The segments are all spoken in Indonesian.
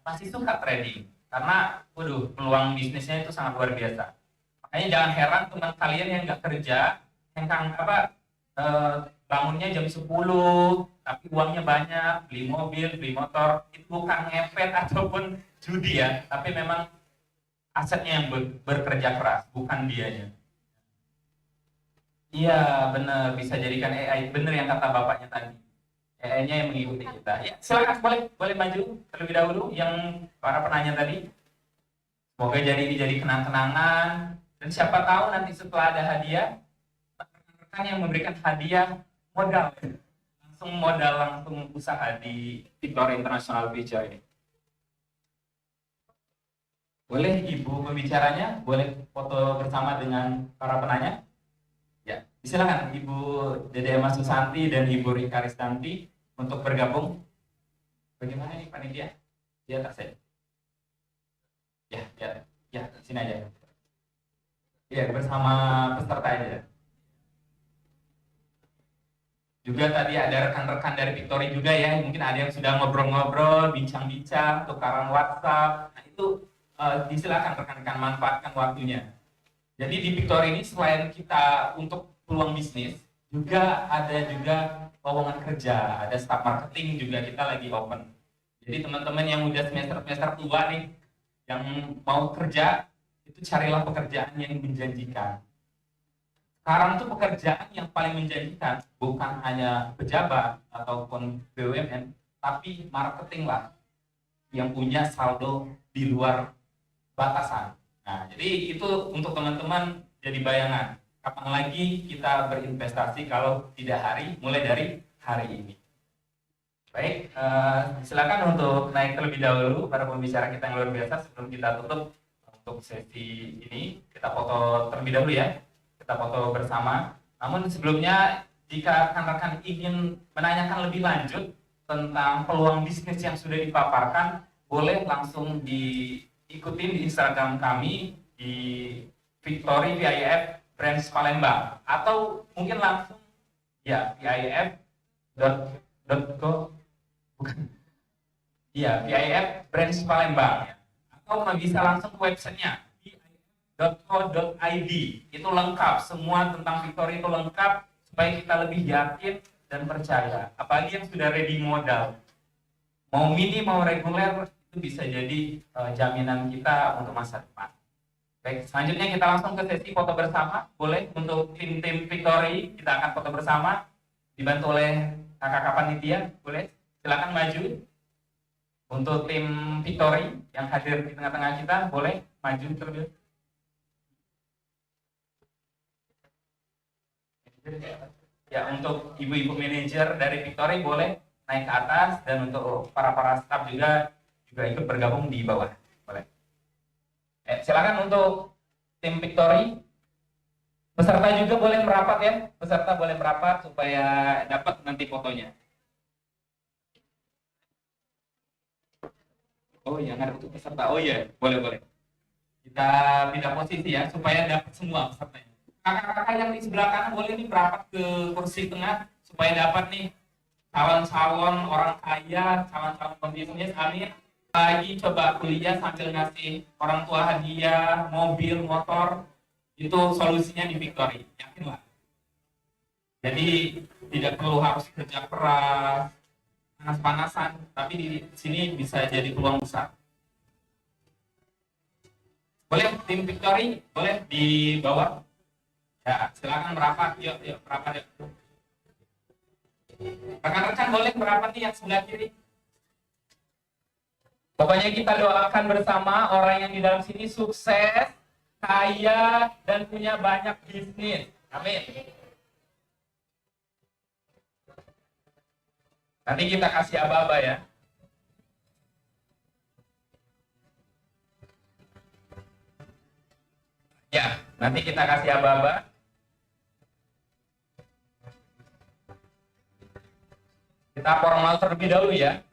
pasti suka trading karena waduh peluang bisnisnya itu sangat luar biasa. Makanya jangan heran teman kalian yang nggak kerja, yang eh, bangunnya jam 10 tapi uangnya banyak, beli mobil, beli motor, itu bukan ngepet ataupun judi ya, tapi memang asetnya yang bekerja keras, bukan dianya. Iya, benar, bisa jadikan AI, benar yang kata bapaknya tadi. AI-nya yang mengikuti kita. Ya, silakan boleh boleh maju terlebih dahulu yang para penanya tadi. Semoga ini jadi kenang-kenangan dan siapa tahu nanti setelah ada hadiah, rekan yang memberikan hadiah modal, langsung modal langsung usaha di Victoria International Beach ini. Boleh Ibu pembicaranya, boleh foto bersama dengan para penanya? Ya, silakan Ibu Dede Emma Susanti dan Ibu Rika Ristanti untuk bergabung. Bagaimana nih panitia? Di atas saya. Ya, ya, ya, sini aja. Ya, bersama peserta aja. Juga tadi ada rekan-rekan dari Victory juga ya, mungkin ada yang sudah ngobrol-ngobrol, bincang-bincang, tukaran WhatsApp. Nah itu disilakan rekan-rekan manfaatkan waktunya. Jadi di Victory ini selain kita untuk peluang bisnis, juga ada juga lowongan kerja, ada staff marketing juga kita lagi open. Jadi teman-teman yang udah semester tua nih, yang mau kerja, itu carilah pekerjaan yang menjanjikan. Sekarang tuh pekerjaan yang paling menjanjikan bukan hanya pejabat ataupun BUMN, tapi marketing lah yang punya saldo di luar batasan. Nah, jadi itu untuk teman-teman jadi bayangan. Kapan lagi kita berinvestasi kalau tidak mulai dari hari ini. Baik, silakan untuk naik terlebih dahulu para pembicara kita yang luar biasa sebelum kita tutup untuk sesi ini. Kita foto terlebih dahulu ya. Kita foto bersama. Namun sebelumnya, jika rekan-rekan ingin menanyakan lebih lanjut tentang peluang bisnis yang sudah dipaparkan, boleh langsung diikuti di Instagram kami di Victory VIF Branch Palembang atau mungkin langsung ya VIF.co bukan ya VIF Branch Palembang ya. Atau bisa langsung ke websitenya .co.id. Itu lengkap, semua tentang Victory itu lengkap supaya kita lebih yakin dan percaya. Apalagi yang sudah ready modal, mau mini mau reguler, itu bisa jadi jaminan kita untuk masa depan. Baik, selanjutnya kita langsung ke sesi foto bersama. Boleh untuk tim Victory, kita akan foto bersama dibantu oleh kakak-kakak panitia. Boleh, silakan maju. Untuk tim Victory yang hadir di tengah-tengah kita, boleh maju terlebih. Ya, untuk ibu-ibu manajer dari Victory boleh naik ke atas, dan untuk para staff juga ikut bergabung di bawah. Boleh. Silakan untuk tim Victory. Peserta juga boleh merapat ya. Peserta boleh merapat supaya dapat nanti fotonya. Oh iya, ada untuk peserta. Oh iya, boleh. Kita pindah posisi ya supaya dapat semua pesertanya. Kakak-kakak yang di sebelah kanan boleh nih merapat ke kursi tengah supaya dapat nih calon-calon orang kaya, calon-calon pembisnis. Amin. Lagi coba kuliah sambil ngasih orang tua hadiah, mobil, motor, itu solusinya di Victory, yakinlah. Jadi tidak perlu harus kerja keras, panas-panasan, tapi di sini bisa jadi peluang besar. Boleh tim Victory, boleh di bawah. Ya, silakan merapat, yuk merapat yuk. Rekan-rekan boleh merapat nih yang sebelah kiri. Pokoknya kita doakan bersama orang yang di dalam sini sukses, kaya, dan punya banyak bisnis. Amin. Nanti kita kasih aba-aba ya. Ya, nanti kita kasih aba-aba. Kita formal terlebih dahulu ya.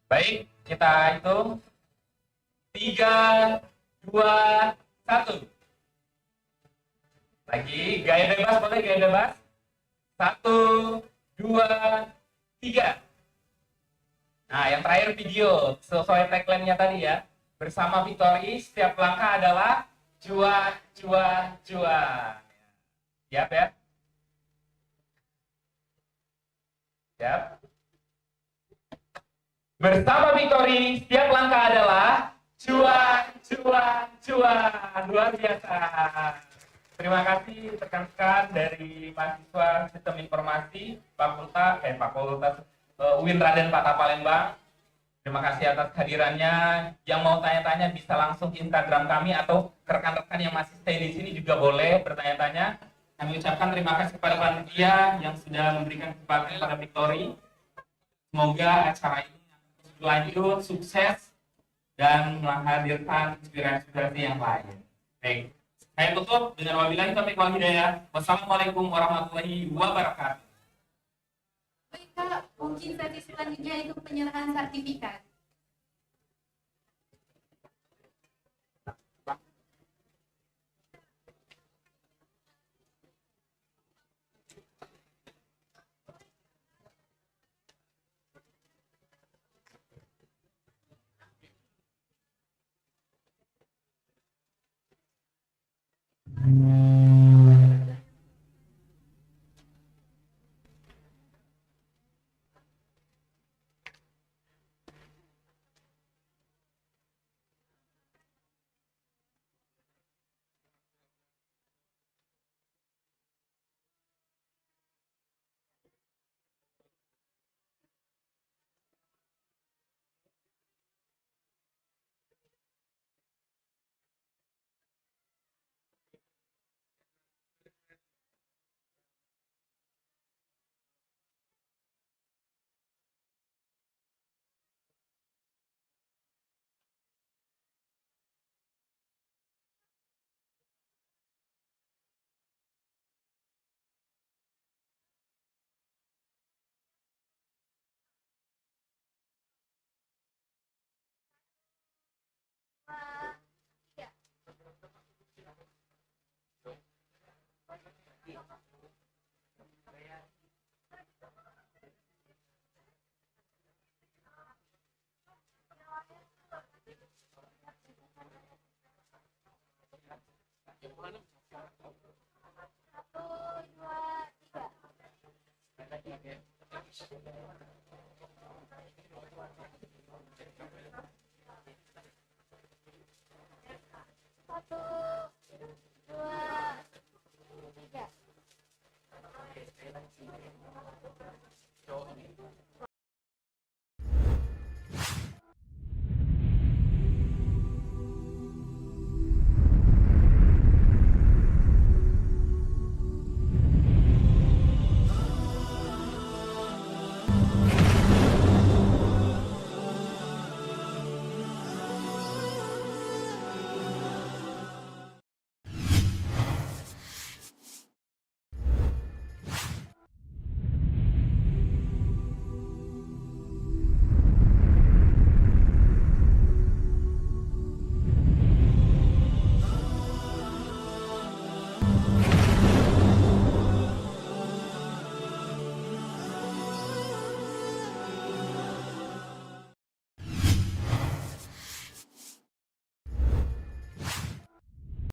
Baik, kita hitung 3, 2, 1. Lagi, gaya bebas boleh, gaya bebas. 1, 2, 3. Nah, yang terakhir video, sesuai tagline-nya tadi ya. Bersama Victory, setiap langkah adalah juang, juang, juang. Siap ya? Siap. Bersama Victory, setiap langkah adalah juang, juang, juang. Luar biasa. Terima kasih rekan-rekan dari mahasiswa Sistem Informasi Fakultas UIN Raden Patah Palembang. Terima kasih atas kehadirannya. Yang mau tanya-tanya bisa langsung ke Instagram kami atau rekan-rekan yang masih stay di sini juga boleh bertanya-tanya. Kami ucapkan terima kasih kepada panitia yang sudah memberikan kesempatan pada Victory. Semoga acara ini berlanjut, sukses, dan menghadirkan inspirasi-inspirasi yang lain. Baik, saya tutup dengan wabillahi taufiq wal hidayah. Wassalamualaikum warahmatullahi wabarakatuh. Baik Kak, mungkin sesi selanjutnya itu penyerahan sertifikat.